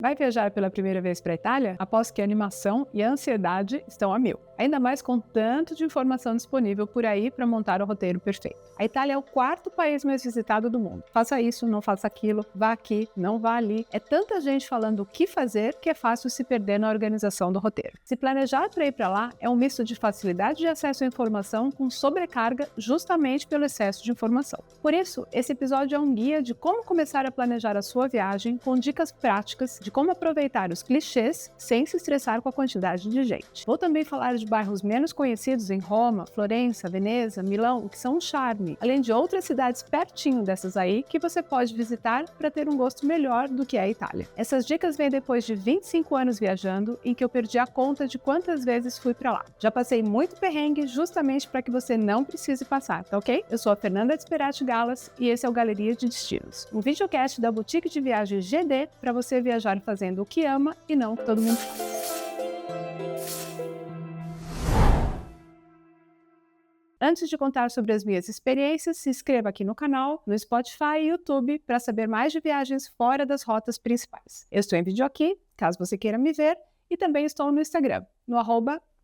Vai viajar pela primeira vez para a Itália? Aposto que a animação e a ansiedade estão a mil. Ainda mais com tanto de informação disponível por aí para montar o roteiro perfeito. A Itália é o quarto país mais visitado do mundo. Faça isso, não faça aquilo, vá aqui, não vá ali. É tanta gente falando o que fazer que é fácil se perder na organização do roteiro. Se planejar para ir para lá é um misto de facilidade de acesso à informação com sobrecarga justamente pelo excesso de informação. Por isso, esse episódio é um guia de como começar a planejar a sua viagem com dicas práticas de como aproveitar os clichês sem se estressar com a quantidade de gente. Vou também falar de bairros menos conhecidos em Roma, Florença, Veneza, Milão, que são um charme, além de outras cidades pertinho dessas aí que você pode visitar para ter um gosto melhor do que é a Itália. Essas dicas vêm depois de 25 anos viajando, em que eu perdi a conta de quantas vezes fui para lá. Já passei muito perrengue justamente para que você não precise passar, tá ok? Eu sou a Fernanda Desperati Galas e esse é o Galeria de Destinos, um videocast da boutique de viagem GD para você viajar fazendo o que ama e não o que todo mundo faz. Antes de contar sobre as minhas experiências, se inscreva aqui no canal, no Spotify e YouTube para saber mais de viagens fora das rotas principais. Eu estou em vídeo aqui, caso você queira me ver, e também estou no Instagram, no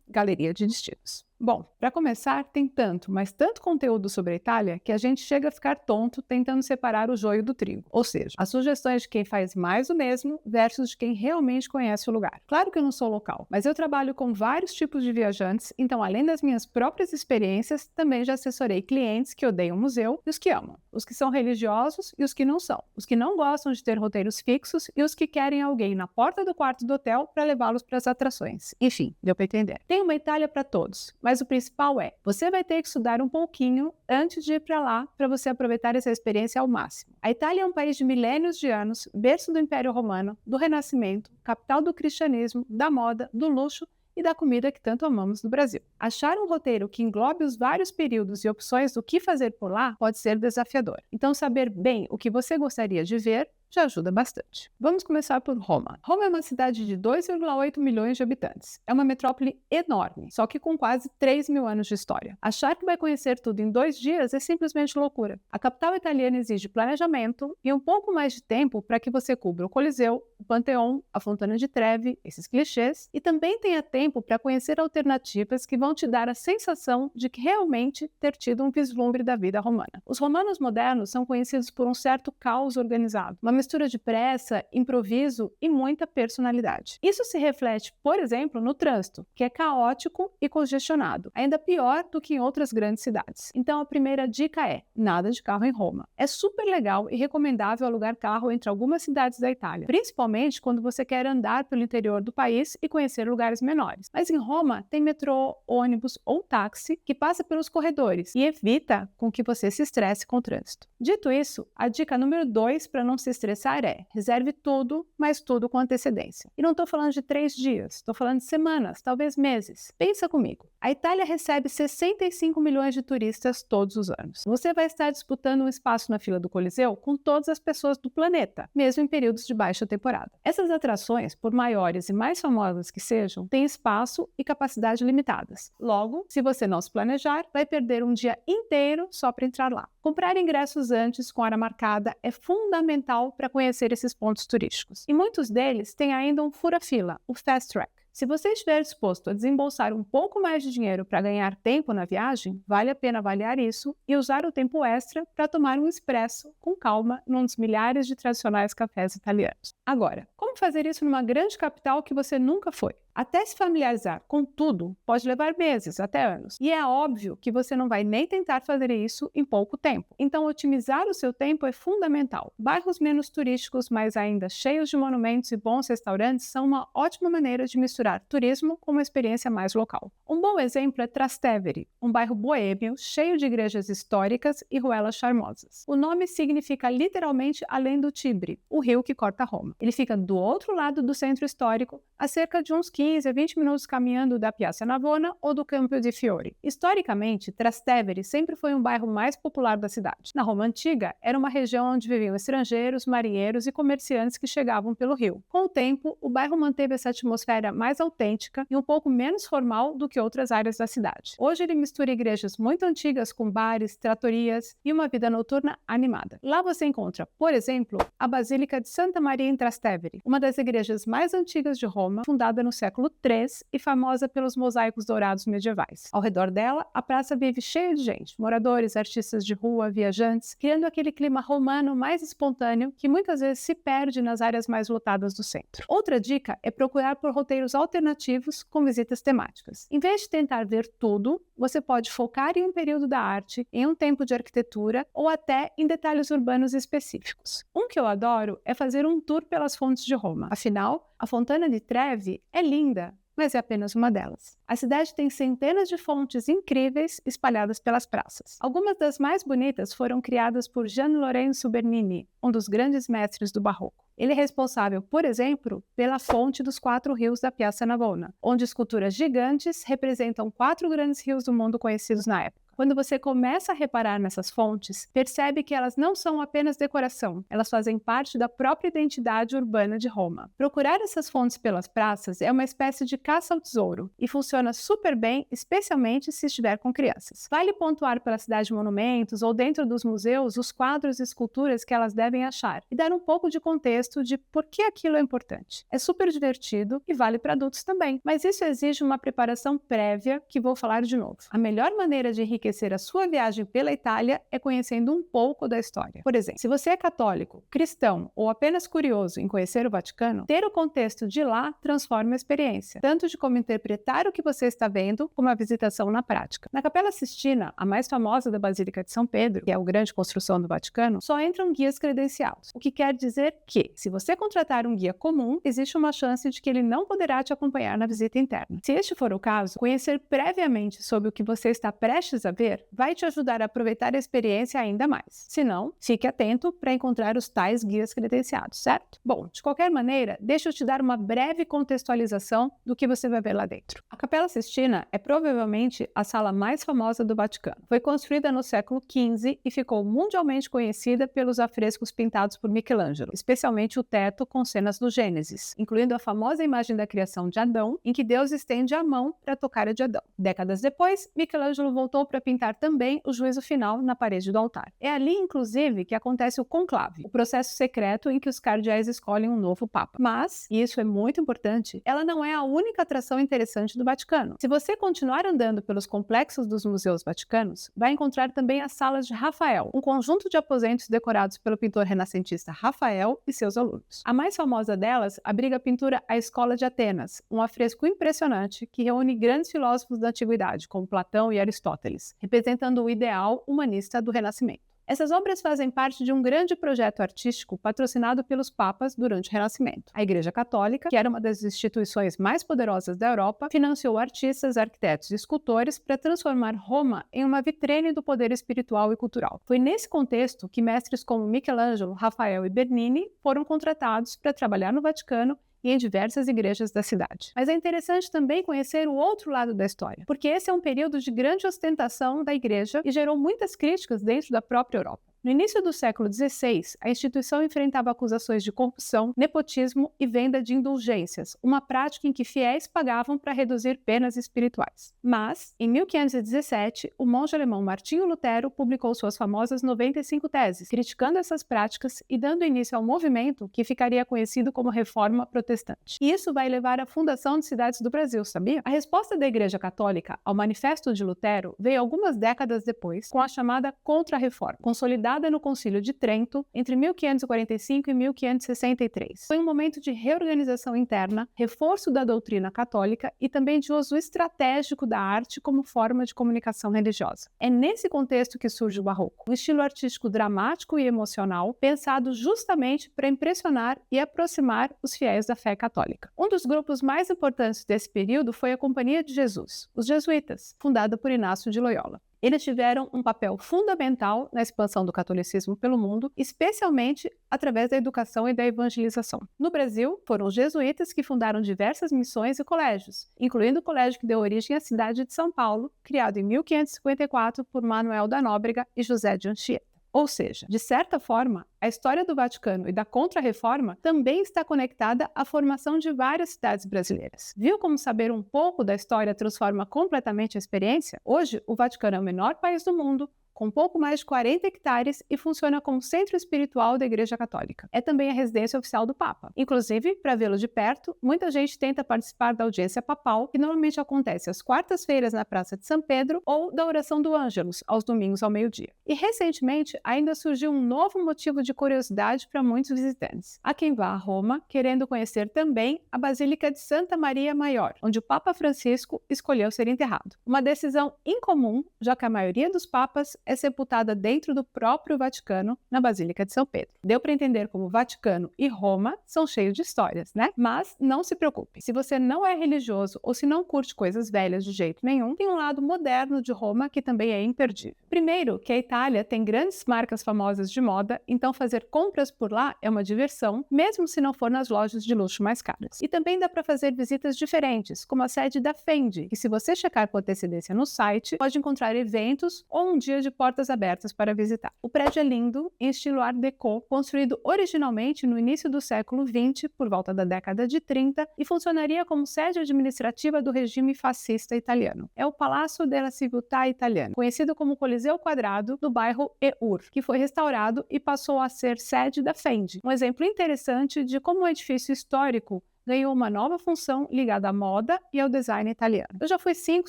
@Galeria de Destinos. Bom, para começar, tem tanto, mas tanto conteúdo sobre a Itália que a gente chega a ficar tonto tentando separar o joio do trigo. Ou seja, as sugestões de quem faz mais o mesmo versus de quem realmente conhece o lugar. Claro que eu não sou local, mas eu trabalho com vários tipos de viajantes, então além das minhas próprias experiências, também já assessorei clientes que odeiam museu e os que amam. Os que são religiosos e os que não são. Os que não gostam de ter roteiros fixos e os que querem alguém na porta do quarto do hotel para levá-los para as atrações. Enfim, deu para entender. Tem uma Itália para todos. Mas o principal é, você vai ter que estudar um pouquinho antes de ir para lá para você aproveitar essa experiência ao máximo. A Itália é um país de milênios de anos, berço do Império Romano, do Renascimento, capital do cristianismo, da moda, do luxo e da comida que tanto amamos no Brasil. Achar um roteiro que englobe os vários períodos e opções do que fazer por lá pode ser desafiador. Então, saber bem o que você gostaria de ver já ajuda bastante. Vamos começar por Roma. Roma é uma cidade de 2,8 milhões de habitantes. É uma metrópole enorme, só que com quase 3 mil anos de história. Achar que vai conhecer tudo em 2 dias é simplesmente loucura. A capital italiana exige planejamento e um pouco mais de tempo para que você cubra o Coliseu, o Panteão, a Fontana de Trevi, esses clichês, e também tenha tempo para conhecer alternativas que vão te dar a sensação de que realmente ter tido um vislumbre da vida romana. Os romanos modernos são conhecidos por um certo caos organizado, uma mistura de pressa, improviso e muita personalidade. Isso se reflete, por exemplo, no trânsito, que é caótico e congestionado, ainda pior do que em outras grandes cidades. Então a primeira dica é, nada de carro em Roma. É super legal e recomendável alugar carro entre algumas cidades da Itália, principalmente quando você quer andar pelo interior do país e conhecer lugares menores. Mas em Roma tem metrô, ônibus ou táxi que passa pelos corredores e evita com que você se estresse com o trânsito. Dito isso, a dica número 2 para não se estressar é, reserve tudo, mas tudo com antecedência. E não estou falando de 3 dias, estou falando de semanas, talvez meses. Pensa comigo, a Itália recebe 65 milhões de turistas todos os anos. Você vai estar disputando um espaço na fila do Coliseu com todas as pessoas do planeta, mesmo em períodos de baixa temporada. Essas atrações, por maiores e mais famosas que sejam, têm espaço e capacidade limitadas. Logo, se você não se planejar, vai perder um dia inteiro só para entrar lá. Comprar ingressos antes com hora marcada é fundamental para conhecer esses pontos turísticos. E muitos deles têm ainda um fura-fila, o Fast Track. Se você estiver disposto a desembolsar um pouco mais de dinheiro para ganhar tempo na viagem, vale a pena avaliar isso e usar o tempo extra para tomar um expresso com calma num dos milhares de tradicionais cafés italianos. Agora, como fazer isso numa grande capital que você nunca foi? Até se familiarizar com tudo pode levar meses, até anos. E é óbvio que você não vai nem tentar fazer isso em pouco tempo. Então, otimizar o seu tempo é fundamental. Bairros menos turísticos, mas ainda cheios de monumentos e bons restaurantes, são uma ótima maneira de misturar turismo com uma experiência mais local. Um bom exemplo é Trastevere, um bairro boêmio, cheio de igrejas históricas e ruelas charmosas. O nome significa literalmente além do Tibre, o rio que corta Roma. Ele fica do outro lado do centro histórico, a cerca de uns 15 a 20 minutos caminhando da Piazza Navona ou do Campo de Fiori. Historicamente, Trastevere sempre foi um bairro mais popular da cidade. Na Roma Antiga, era uma região onde viviam estrangeiros, marinheiros e comerciantes que chegavam pelo rio. Com o tempo, o bairro manteve essa atmosfera mais mais autêntica e um pouco menos formal do que outras áreas da cidade. Hoje ele mistura igrejas muito antigas com bares, tratorias e uma vida noturna animada. Lá você encontra, por exemplo, a Basílica de Santa Maria in Trastevere, uma das igrejas mais antigas de Roma, fundada no século III e famosa pelos mosaicos dourados medievais. Ao redor dela, a praça vive cheia de gente, moradores, artistas de rua, viajantes, criando aquele clima romano mais espontâneo que muitas vezes se perde nas áreas mais lotadas do centro. Outra dica é procurar por roteiros alternativos com visitas temáticas. Em vez de tentar ver tudo, você pode focar em um período da arte, em um tempo de arquitetura ou até em detalhes urbanos específicos. Um que eu adoro é fazer um tour pelas fontes de Roma. Afinal, a Fontana di Trevi é linda, mas é apenas uma delas. A cidade tem centenas de fontes incríveis espalhadas pelas praças. Algumas das mais bonitas foram criadas por Gian Lorenzo Bernini, um dos grandes mestres do Barroco. Ele é responsável, por exemplo, pela fonte dos 4 rios da Piazza Navona, onde esculturas gigantes representam 4 grandes rios do mundo conhecidos na época. Quando você começa a reparar nessas fontes, percebe que elas não são apenas decoração, elas fazem parte da própria identidade urbana de Roma. Procurar essas fontes pelas praças é uma espécie de caça ao tesouro e funciona super bem, especialmente se estiver com crianças. Vale pontuar pela cidade de monumentos ou dentro dos museus os quadros e esculturas que elas devem achar e dar um pouco de contexto de por que aquilo é importante. É super divertido e vale para adultos também, mas isso exige uma preparação prévia que vou falar de novo. A melhor maneira de enriquecer a sua viagem pela Itália é conhecendo um pouco da história. Por exemplo, se você é católico, cristão ou apenas curioso em conhecer o Vaticano, ter o contexto de lá transforma a experiência, tanto de como interpretar o que você está vendo, como a visitação na prática. Na Capela Sistina, a mais famosa da Basílica de São Pedro, que é a grande construção do Vaticano, só entram guias credenciados, o que quer dizer que, se você contratar um guia comum, existe uma chance de que ele não poderá te acompanhar na visita interna. Se este for o caso, conhecer previamente sobre o que você está prestes a ver vai te ajudar a aproveitar a experiência ainda mais. Se não, fique atento para encontrar os tais guias credenciados, certo? Bom, de qualquer maneira, deixa eu te dar uma breve contextualização do que você vai ver lá dentro. A Capela Sistina é provavelmente a sala mais famosa do Vaticano. Foi construída no século XV e ficou mundialmente conhecida pelos afrescos pintados por Michelangelo, especialmente o teto com cenas do Gênesis, incluindo a famosa imagem da criação de Adão, em que Deus estende a mão para tocar a de Adão. Décadas depois, Michelangelo voltou para pintar também o juízo final na parede do altar. É ali, inclusive, que acontece o conclave, o processo secreto em que os cardeais escolhem um novo papa. Mas, e isso é muito importante, ela não é a única atração interessante do Vaticano. Se você continuar andando pelos complexos dos museus vaticanos, vai encontrar também as salas de Rafael, um conjunto de aposentos decorados pelo pintor renascentista Rafael e seus alunos. A mais famosa delas abriga a pintura A Escola de Atenas, um afresco impressionante que reúne grandes filósofos da antiguidade, como Platão e Aristóteles, representando o ideal humanista do Renascimento. Essas obras fazem parte de um grande projeto artístico patrocinado pelos papas durante o Renascimento. A Igreja Católica, que era uma das instituições mais poderosas da Europa, financiou artistas, arquitetos e escultores para transformar Roma em uma vitrine do poder espiritual e cultural. Foi nesse contexto que mestres como Michelangelo, Rafael e Bernini foram contratados para trabalhar no Vaticano e em diversas igrejas da cidade. Mas é interessante também conhecer o outro lado da história, porque esse é um período de grande ostentação da igreja e gerou muitas críticas dentro da própria Europa. No início do século XVI, a instituição enfrentava acusações de corrupção, nepotismo e venda de indulgências, uma prática em que fiéis pagavam para reduzir penas espirituais. Mas, em 1517, o monge alemão Martinho Lutero publicou suas famosas 95 teses, criticando essas práticas e dando início ao movimento que ficaria conhecido como Reforma Protestante. E isso vai levar à fundação de cidades do Brasil, sabia? A resposta da Igreja Católica ao Manifesto de Lutero veio algumas décadas depois, com a chamada Contra-Reforma, consolidada no Concílio de Trento entre 1545 e 1563. Foi um momento de reorganização interna, reforço da doutrina católica e também de uso estratégico da arte como forma de comunicação religiosa. É nesse contexto que surge o Barroco, um estilo artístico dramático e emocional, pensado justamente para impressionar e aproximar os fiéis da fé católica. Um dos grupos mais importantes desse período foi a Companhia de Jesus, os jesuítas, fundada por Inácio de Loyola. Eles tiveram um papel fundamental na expansão do catolicismo pelo mundo, especialmente através da educação e da evangelização. No Brasil, foram os jesuítas que fundaram diversas missões e colégios, incluindo o colégio que deu origem à cidade de São Paulo, criado em 1554 por Manuel da Nóbrega e José de Anchieta. Ou seja, de certa forma, a história do Vaticano e da Contra-Reforma também está conectada à formação de várias cidades brasileiras. Viu como saber um pouco da história transforma completamente a experiência? Hoje, o Vaticano é o menor país do mundo, com pouco mais de 40 hectares e funciona como centro espiritual da Igreja Católica. É também a residência oficial do Papa. Inclusive, para vê-lo de perto, muita gente tenta participar da audiência papal, que normalmente acontece às quartas-feiras na Praça de São Pedro, ou da oração do Ângelus, aos domingos ao meio-dia. E recentemente, ainda surgiu um novo motivo de curiosidade para muitos visitantes. Há quem vá a Roma querendo conhecer também a Basílica de Santa Maria Maior, onde o Papa Francisco escolheu ser enterrado. Uma decisão incomum, já que a maioria dos papas é sepultada dentro do próprio Vaticano, na Basílica de São Pedro. Deu para entender como Vaticano e Roma são cheios de histórias, né? Mas não se preocupe, se você não é religioso ou se não curte coisas velhas de jeito nenhum, tem um lado moderno de Roma que também é imperdível. Primeiro, que a Itália tem grandes marcas famosas de moda, então fazer compras por lá é uma diversão, mesmo se não for nas lojas de luxo mais caras. E também dá para fazer visitas diferentes, como a sede da Fendi, que se você checar com antecedência no site, pode encontrar eventos ou um dia de portas abertas para visitar. O prédio é lindo, em estilo Art Deco, construído originalmente no início do século XX, por volta da década de 30, e funcionaria como sede administrativa do regime fascista italiano. É o Palazzo della Civiltà Italiana, conhecido como Coliseu Quadrado, do bairro Eur, que foi restaurado e passou a ser sede da Fendi. Um exemplo interessante de como um edifício histórico ganhou uma nova função ligada à moda e ao design italiano. Eu já fui 5,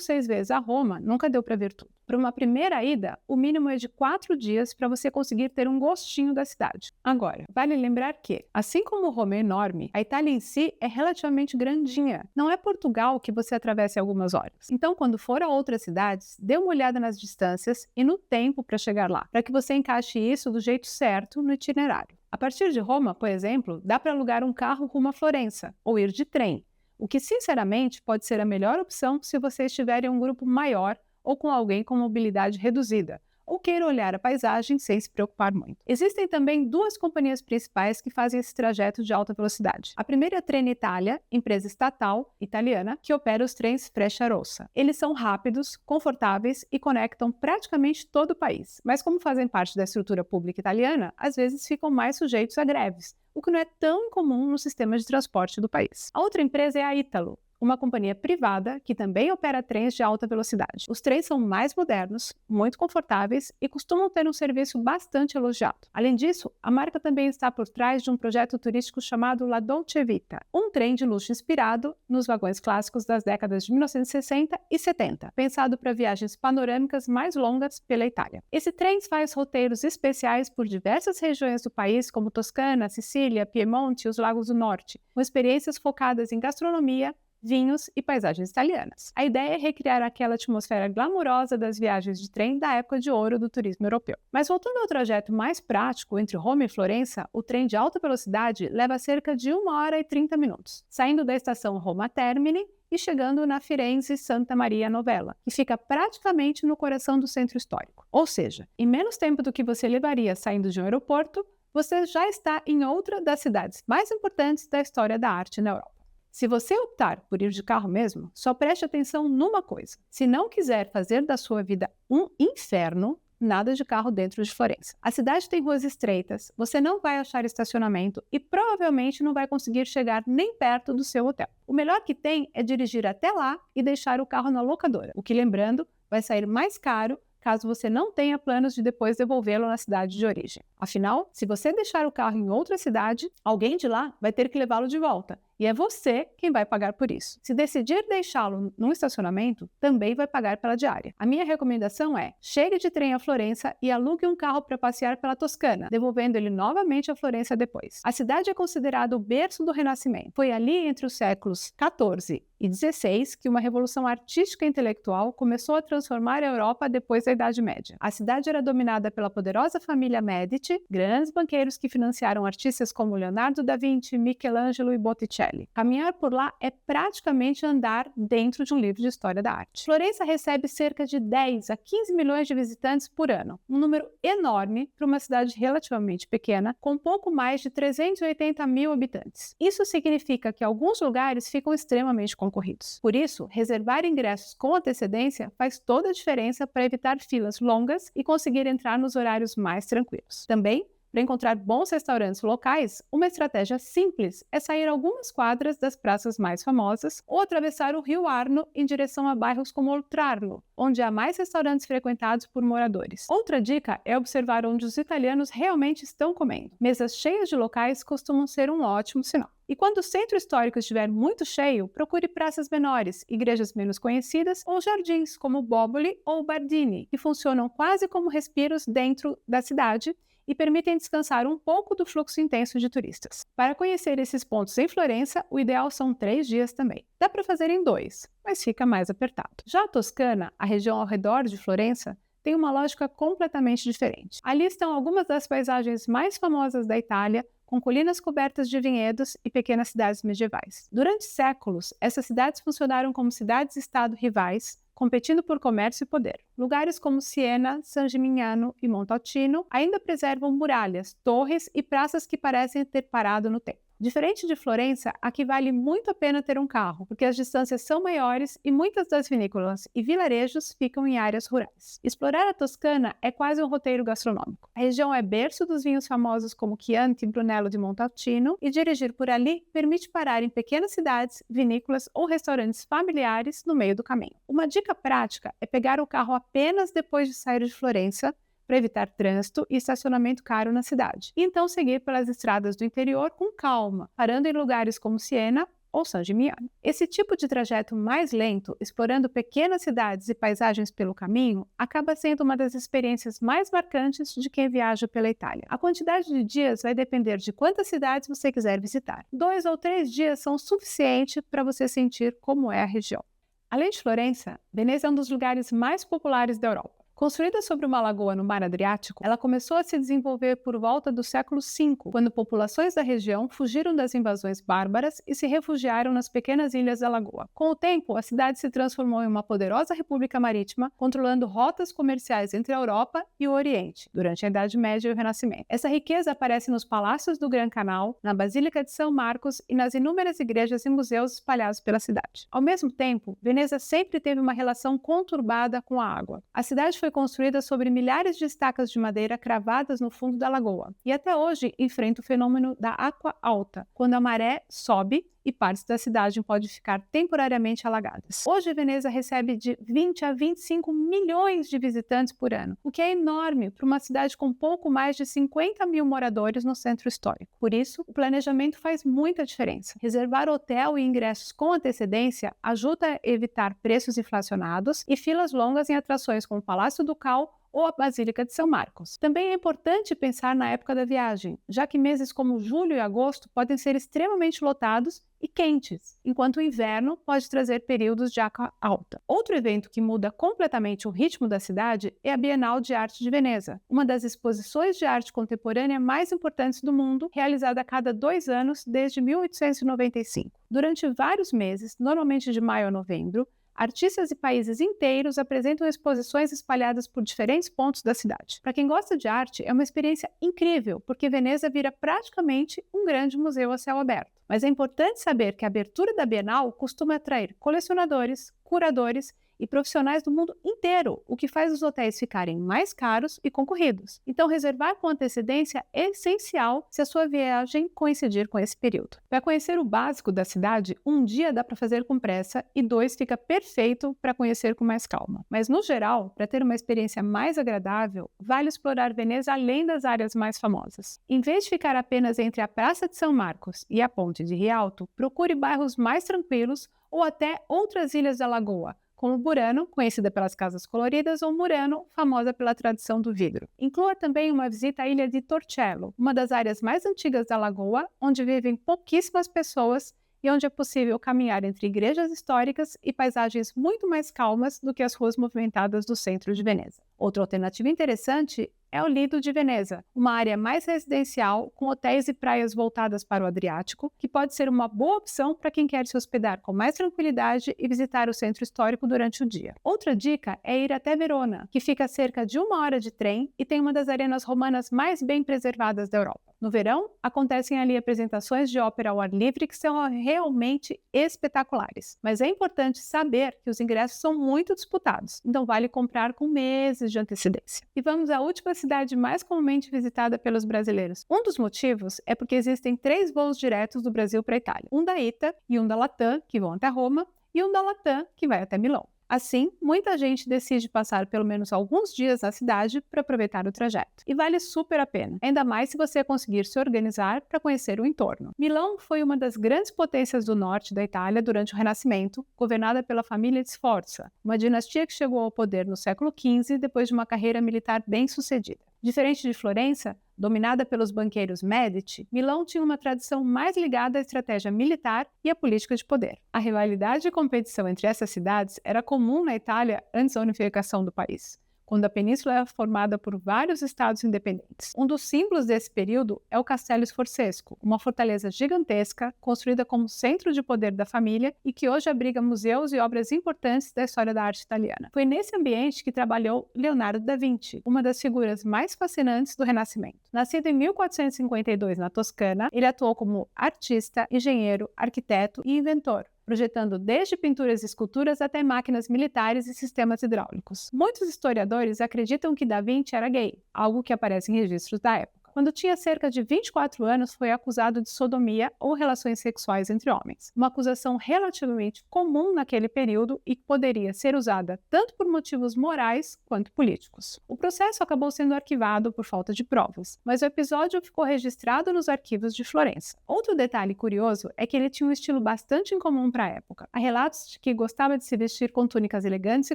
6 vezes a Roma, nunca deu para ver tudo. Para uma primeira ida, o mínimo é de 4 dias para você conseguir ter um gostinho da cidade. Agora, vale lembrar que, assim como Roma é enorme, a Itália em si é relativamente grandinha. Não é Portugal que você atravessa em algumas horas. Então, quando for a outras cidades, dê uma olhada nas distâncias e no tempo para chegar lá, para que você encaixe isso do jeito certo no itinerário. A partir de Roma, por exemplo, dá para alugar um carro rumo a Florença ou ir de trem, o que sinceramente pode ser a melhor opção se você estiver em um grupo maior ou com alguém com mobilidade reduzida, ou queira olhar a paisagem sem se preocupar muito. Existem também 2 companhias principais que fazem esse trajeto de alta velocidade. A primeira é a Trenitalia, empresa estatal italiana, que opera os trens Frecciarossa. Eles são rápidos, confortáveis e conectam praticamente todo o país, mas como fazem parte da estrutura pública italiana, às vezes ficam mais sujeitos a greves, o que não é tão incomum no sistema de transporte do país. A outra empresa é a Italo, uma companhia privada que também opera trens de alta velocidade. Os trens são mais modernos, muito confortáveis e costumam ter um serviço bastante elogiado. Além disso, a marca também está por trás de um projeto turístico chamado La Dolce Vita, um trem de luxo inspirado nos vagões clássicos das décadas de 1960 e 70, pensado para viagens panorâmicas mais longas pela Itália. Esse trem faz roteiros especiais por diversas regiões do país, como Toscana, Sicília, Piemonte e os Lagos do Norte, com experiências focadas em gastronomia, vinhos e paisagens italianas. A ideia é recriar aquela atmosfera glamurosa das viagens de trem da época de ouro do turismo europeu. Mas voltando ao trajeto mais prático entre Roma e Florença, o trem de alta velocidade leva cerca de 1 hora e 30 minutos, saindo da estação Roma Termini e chegando na Firenze Santa Maria Novella, que fica praticamente no coração do centro histórico. Ou seja, em menos tempo do que você levaria saindo de um aeroporto, você já está em outra das cidades mais importantes da história da arte na Europa. Se você optar por ir de carro mesmo, só preste atenção numa coisa. Se não quiser fazer da sua vida um inferno, nada de carro dentro de Florença. A cidade tem ruas estreitas, você não vai achar estacionamento e provavelmente não vai conseguir chegar nem perto do seu hotel. O melhor que tem é dirigir até lá e deixar o carro na locadora, o que, lembrando, vai sair mais caro caso você não tenha planos de depois devolvê-lo na cidade de origem. Afinal, se você deixar o carro em outra cidade, alguém de lá vai ter que levá-lo de volta. E é você quem vai pagar por isso. Se decidir deixá-lo num estacionamento, também vai pagar pela diária. A minha recomendação é: chegue de trem a Florença e alugue um carro para passear pela Toscana, devolvendo ele novamente a Florença depois. A cidade é considerada o berço do Renascimento. Foi ali entre os séculos XIV e XVI que uma revolução artística e intelectual começou a transformar a Europa depois da Idade Média. A cidade era dominada pela poderosa família Medici, grandes banqueiros que financiaram artistas como Leonardo da Vinci, Michelangelo e Botticelli. Botticelli. Caminhar por lá é praticamente andar dentro de um livro de história da arte. Florença recebe cerca de 10 a 15 milhões de visitantes por ano, um número enorme para uma cidade relativamente pequena, com pouco mais de 380 mil habitantes. Isso significa que alguns lugares ficam extremamente concorridos. Por isso, reservar ingressos com antecedência faz toda a diferença para evitar filas longas e conseguir entrar nos horários mais tranquilos. Também, para encontrar bons restaurantes locais, uma estratégia simples é sair algumas quadras das praças mais famosas ou atravessar o rio Arno em direção a bairros como Oltrarno, onde há mais restaurantes frequentados por moradores. Outra dica é observar onde os italianos realmente estão comendo. Mesas cheias de locais costumam ser um ótimo sinal. E quando o centro histórico estiver muito cheio, procure praças menores, igrejas menos conhecidas ou jardins como Boboli ou Bardini, que funcionam quase como respiros dentro da cidade e permitem descansar um pouco do fluxo intenso de turistas. Para conhecer esses pontos em Florença, o ideal são 3 dias também. Dá para fazer em 2, mas fica mais apertado. Já a Toscana, a região ao redor de Florença, tem uma lógica completamente diferente. Ali estão algumas das paisagens mais famosas da Itália, com colinas cobertas de vinhedos e pequenas cidades medievais. Durante séculos, essas cidades funcionaram como cidades-estado rivais, competindo por comércio e poder. Lugares como Siena, San Gimignano e Montalcino ainda preservam muralhas, torres e praças que parecem ter parado no tempo. Diferente de Florença, aqui vale muito a pena ter um carro, porque as distâncias são maiores e muitas das vinícolas e vilarejos ficam em áreas rurais. Explorar a Toscana é quase um roteiro gastronômico. A região é berço dos vinhos famosos como Chianti e Brunello de Montalcino e dirigir por ali permite parar em pequenas cidades, vinícolas ou restaurantes familiares no meio do caminho. Uma dica prática é pegar o carro apenas depois de sair de Florença, para evitar trânsito e estacionamento caro na cidade. E então seguir pelas estradas do interior com calma, parando em lugares como Siena ou San Gimignano. Esse tipo de trajeto mais lento, explorando pequenas cidades e paisagens pelo caminho, acaba sendo uma das experiências mais marcantes de quem viaja pela Itália. A quantidade de dias vai depender de quantas cidades você quiser visitar. 2 ou 3 dias são suficientes para você sentir como é a região. Além de Florença, Veneza é um dos lugares mais populares da Europa. Construída sobre uma lagoa no Mar Adriático, ela começou a se desenvolver por volta do século V, quando populações da região fugiram das invasões bárbaras e se refugiaram nas pequenas ilhas da lagoa. Com o tempo, a cidade se transformou em uma poderosa república marítima, controlando rotas comerciais entre a Europa e o Oriente, durante a Idade Média e o Renascimento. Essa riqueza aparece nos palácios do Gran Canal, na Basílica de São Marcos e nas inúmeras igrejas e museus espalhados pela cidade. Ao mesmo tempo, Veneza sempre teve uma relação conturbada com a água. A cidade foi construída sobre milhares de estacas de madeira cravadas no fundo da lagoa e até hoje enfrenta o fenômeno da água alta, quando a maré sobe e partes da cidade podem ficar temporariamente alagadas. Hoje, Veneza recebe de 20 a 25 milhões de visitantes por ano, o que é enorme para uma cidade com pouco mais de 50 mil moradores no centro histórico. Por isso, o planejamento faz muita diferença. Reservar hotel e ingressos com antecedência ajuda a evitar preços inflacionados e filas longas em atrações como o Palácio Ducal ou a Basílica de São Marcos. Também é importante pensar na época da viagem, já que meses como julho e agosto podem ser extremamente lotados e quentes, enquanto o inverno pode trazer períodos de água alta. Outro evento que muda completamente o ritmo da cidade é a Bienal de Arte de Veneza, uma das exposições de arte contemporânea mais importantes do mundo, realizada a cada 2 anos desde 1895. Durante vários meses, normalmente de maio a novembro, artistas e países inteiros apresentam exposições espalhadas por diferentes pontos da cidade. Para quem gosta de arte, é uma experiência incrível, porque Veneza vira praticamente um grande museu a céu aberto. Mas é importante saber que a abertura da Bienal costuma atrair colecionadores, curadores e profissionais do mundo inteiro, o que faz os hotéis ficarem mais caros e concorridos. Então, reservar com antecedência é essencial se a sua viagem coincidir com esse período. Para conhecer o básico da cidade, 1 dia dá para fazer com pressa e 2 fica perfeito para conhecer com mais calma. Mas, no geral, para ter uma experiência mais agradável, vale explorar Veneza além das áreas mais famosas. Em vez de ficar apenas entre a Praça de São Marcos e a Ponte de Rialto, procure bairros mais tranquilos ou até outras ilhas da lagoa, como Burano, conhecida pelas casas coloridas, ou Murano, famosa pela tradição do vidro. Inclua também uma visita à ilha de Torcello, uma das áreas mais antigas da lagoa, onde vivem pouquíssimas pessoas e onde é possível caminhar entre igrejas históricas e paisagens muito mais calmas do que as ruas movimentadas do centro de Veneza. Outra alternativa interessante é o Lido de Veneza, uma área mais residencial com hotéis e praias voltadas para o Adriático, que pode ser uma boa opção para quem quer se hospedar com mais tranquilidade e visitar o centro histórico durante o dia. Outra dica é ir até Verona, que fica a cerca de 1 hora de trem e tem uma das arenas romanas mais bem preservadas da Europa. No verão, acontecem ali apresentações de ópera ao ar livre que são realmente espetaculares. Mas é importante saber que os ingressos são muito disputados, então vale comprar com meses de antecedência. E vamos à última cidade mais comumente visitada pelos brasileiros. Um dos motivos é porque existem 3 voos diretos do Brasil para a Itália. Um da ITA e um da Latam, que vão até Roma, e um da Latam, que vai até Milão. Assim, muita gente decide passar pelo menos alguns dias na cidade para aproveitar o trajeto. E vale super a pena, ainda mais se você conseguir se organizar para conhecer o entorno. Milão foi uma das grandes potências do norte da Itália durante o Renascimento, governada pela família de Sforza, uma dinastia que chegou ao poder no século XV depois de uma carreira militar bem-sucedida. Diferente de Florença, dominada pelos banqueiros Medici, Milão tinha uma tradição mais ligada à estratégia militar e à política de poder. A rivalidade e competição entre essas cidades era comum na Itália antes da unificação do país, quando a península era formada por vários estados independentes. Um dos símbolos desse período é o Castelo Sforzesco, uma fortaleza gigantesca construída como centro de poder da família e que hoje abriga museus e obras importantes da história da arte italiana. Foi nesse ambiente que trabalhou Leonardo da Vinci, uma das figuras mais fascinantes do Renascimento. Nascido em 1452 na Toscana, ele atuou como artista, engenheiro, arquiteto e inventor, projetando desde pinturas e esculturas até máquinas militares e sistemas hidráulicos. Muitos historiadores acreditam que Da Vinci era gay, algo que aparece em registros da época. Quando tinha cerca de 24 anos, foi acusado de sodomia ou relações sexuais entre homens, uma acusação relativamente comum naquele período e que poderia ser usada tanto por motivos morais quanto políticos. O processo acabou sendo arquivado por falta de provas, mas o episódio ficou registrado nos arquivos de Florença. Outro detalhe curioso é que ele tinha um estilo bastante incomum para a época. Há relatos de que gostava de se vestir com túnicas elegantes e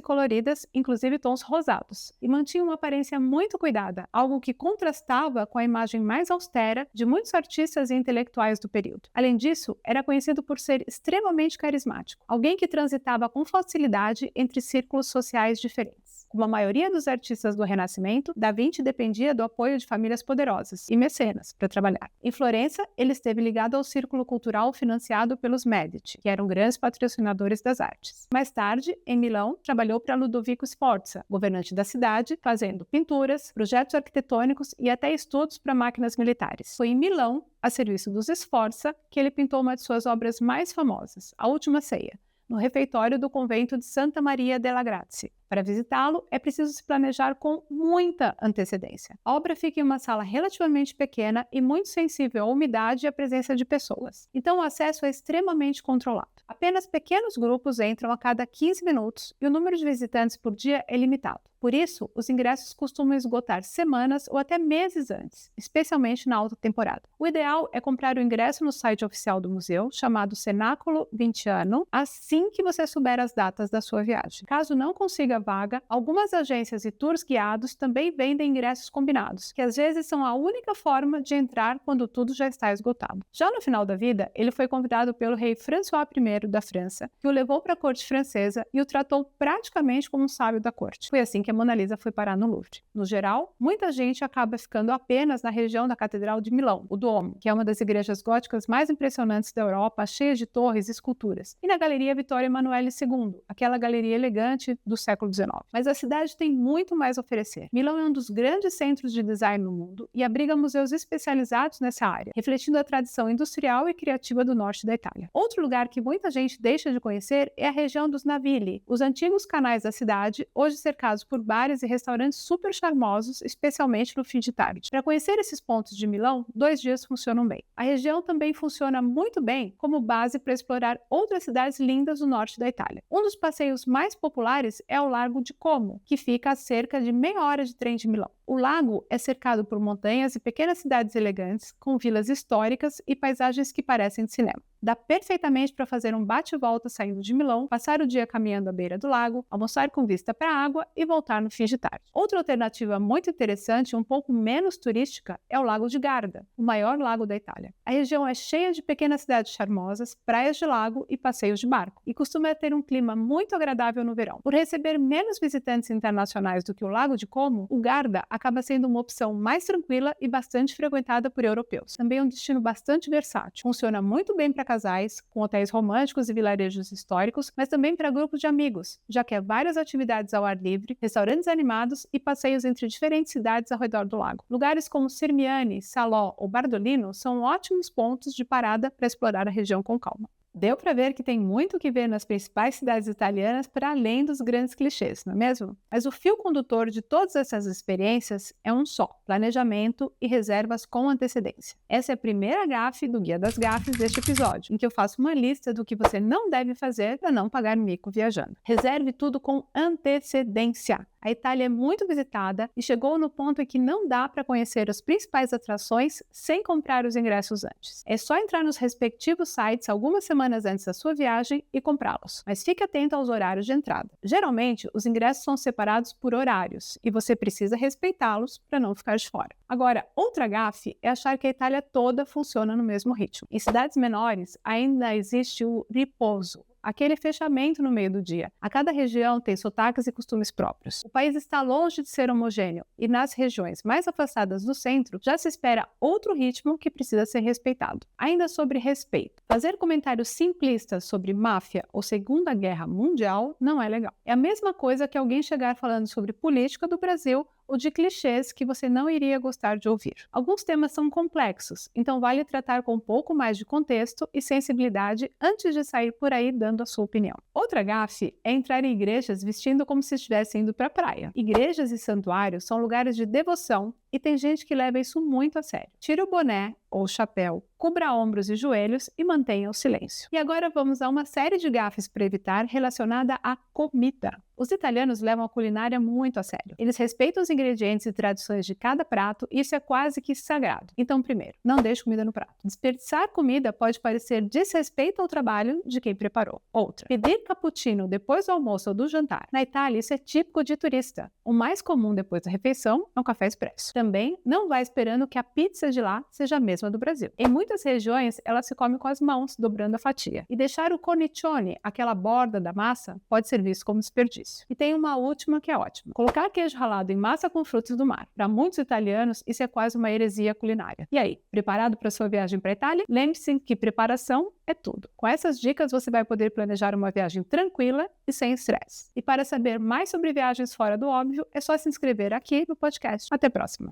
coloridas, inclusive tons rosados, e mantinha uma aparência muito cuidada, algo que contrastava com a imagem mais austera de muitos artistas e intelectuais do período. Além disso, era conhecido por ser extremamente carismático, alguém que transitava com facilidade entre círculos sociais diferentes. Como a maioria dos artistas do Renascimento, Da Vinci dependia do apoio de famílias poderosas e mecenas para trabalhar. Em Florença, ele esteve ligado ao círculo cultural financiado pelos Medici, que eram grandes patrocinadores das artes. Mais tarde, em Milão, trabalhou para Ludovico Sforza, governante da cidade, fazendo pinturas, projetos arquitetônicos e até estudos para máquinas militares. Foi em Milão, a serviço dos Sforza, que ele pintou uma de suas obras mais famosas, A Última Ceia, no refeitório do convento de Santa Maria della Grazie. Para visitá-lo, é preciso se planejar com muita antecedência. A obra fica em uma sala relativamente pequena e muito sensível à umidade e à presença de pessoas, então o acesso é extremamente controlado. Apenas pequenos grupos entram a cada 15 minutos e o número de visitantes por dia é limitado. Por isso, os ingressos costumam esgotar semanas ou até meses antes, especialmente na alta temporada. O ideal é comprar o ingresso no site oficial do museu, chamado Cenáculo Vintiano, assim que você souber as datas da sua viagem. Caso não consiga vaga, algumas agências e tours guiados também vendem ingressos combinados, que às vezes são a única forma de entrar quando tudo já está esgotado. Já no final da vida, ele foi convidado pelo rei François I da França, que o levou para a corte francesa e o tratou praticamente como um sábio da corte. Foi assim que a Mona Lisa foi parar no Louvre. No geral, muita gente acaba ficando apenas na região da Catedral de Milão, o Duomo, que é uma das igrejas góticas mais impressionantes da Europa, cheia de torres e esculturas, e na Galeria Vittorio Emanuele II, aquela galeria elegante do século XIX. Mas a cidade tem muito mais a oferecer. Milão é um dos grandes centros de design no mundo e abriga museus especializados nessa área, refletindo a tradição industrial e criativa do norte da Itália. Outro lugar que muita gente deixa de conhecer é a região dos Navili, os antigos canais da cidade, hoje cercados por bares e restaurantes super charmosos, especialmente no fim de tarde. Para conhecer esses pontos de Milão, 2 dias funcionam bem. A região também funciona muito bem como base para explorar outras cidades lindas do norte da Itália. Um dos passeios mais populares é o Largo de Como, que fica a cerca de meia hora de trem de Milão. O lago é cercado por montanhas e pequenas cidades elegantes, com vilas históricas e paisagens que parecem de cinema. Dá perfeitamente para fazer um bate-volta saindo de Milão, passar o dia caminhando à beira do lago, almoçar com vista para a água e voltar no fim de tarde. Outra alternativa muito interessante e um pouco menos turística é o Lago de Garda, o maior lago da Itália. A região é cheia de pequenas cidades charmosas, praias de lago e passeios de barco, e costuma ter um clima muito agradável no verão. Por receber menos visitantes internacionais do que o Lago de Como, o Garda acaba sendo uma opção mais tranquila e bastante frequentada por europeus. Também é um destino bastante versátil. Funciona muito bem para casais, com hotéis românticos e vilarejos históricos, mas também para grupos de amigos, já que há várias atividades ao ar livre, restaurantes animados e passeios entre diferentes cidades ao redor do lago. Lugares como Sirmione, Salò ou Bardolino são ótimos pontos de parada para explorar a região com calma. Deu para ver que tem muito o que ver nas principais cidades italianas para além dos grandes clichês, não é mesmo? Mas o fio condutor de todas essas experiências é um só: planejamento e reservas com antecedência. Essa é a primeira gafe do Guia das Gafes deste episódio, em que eu faço uma lista do que você não deve fazer para não pagar mico viajando. Reserve tudo com antecedência. A Itália é muito visitada e chegou no ponto em que não dá para conhecer as principais atrações sem comprar os ingressos antes. É só entrar nos respectivos sites algumas semanas antes da sua viagem e comprá-los. Mas fique atento aos horários de entrada. Geralmente, os ingressos são separados por horários e você precisa respeitá-los para não ficar de fora. Agora, outra gafe é achar que a Itália toda funciona no mesmo ritmo. Em cidades menores, ainda existe o riposo, aquele fechamento no meio do dia. A cada região tem sotaques e costumes próprios. O país está longe de ser homogêneo e nas regiões mais afastadas do centro já se espera outro ritmo que precisa ser respeitado. Ainda sobre respeito, fazer comentários simplistas sobre máfia ou Segunda Guerra Mundial não é legal. É a mesma coisa que alguém chegar falando sobre política do Brasil ou de clichês que você não iria gostar de ouvir. Alguns temas são complexos, então vale tratar com um pouco mais de contexto e sensibilidade antes de sair por aí dando a sua opinião. Outra gafe é entrar em igrejas vestindo como se estivesse indo para a praia. Igrejas e santuários são lugares de devoção e tem gente que leva isso muito a sério. Tire o boné ou o chapéu, cubra ombros e joelhos e mantenha o silêncio. E agora vamos a uma série de gafes para evitar relacionada à comida. Os italianos levam a culinária muito a sério. Eles respeitam os ingredientes e tradições de cada prato e isso é quase que sagrado. Então, primeiro, não deixe comida no prato. Desperdiçar comida pode parecer desrespeito ao trabalho de quem preparou. Outra, pedir cappuccino depois do almoço ou do jantar. Na Itália, isso é típico de turista. O mais comum depois da refeição é um café expresso. Também não vá esperando que a pizza de lá seja a mesma do Brasil. Em muitas regiões, ela se come com as mãos, dobrando a fatia. E deixar o cornicione, aquela borda da massa, pode ser visto como desperdício. E tem uma última que é ótima: colocar queijo ralado em massa com frutos do mar. Para muitos italianos, isso é quase uma heresia culinária. E aí, preparado para sua viagem para a Itália? Lembre-se que preparação é tudo. Com essas dicas, você vai poder planejar uma viagem tranquila e sem estresse. E para saber mais sobre viagens fora do óbvio, é só se inscrever aqui no podcast. Até a próxima!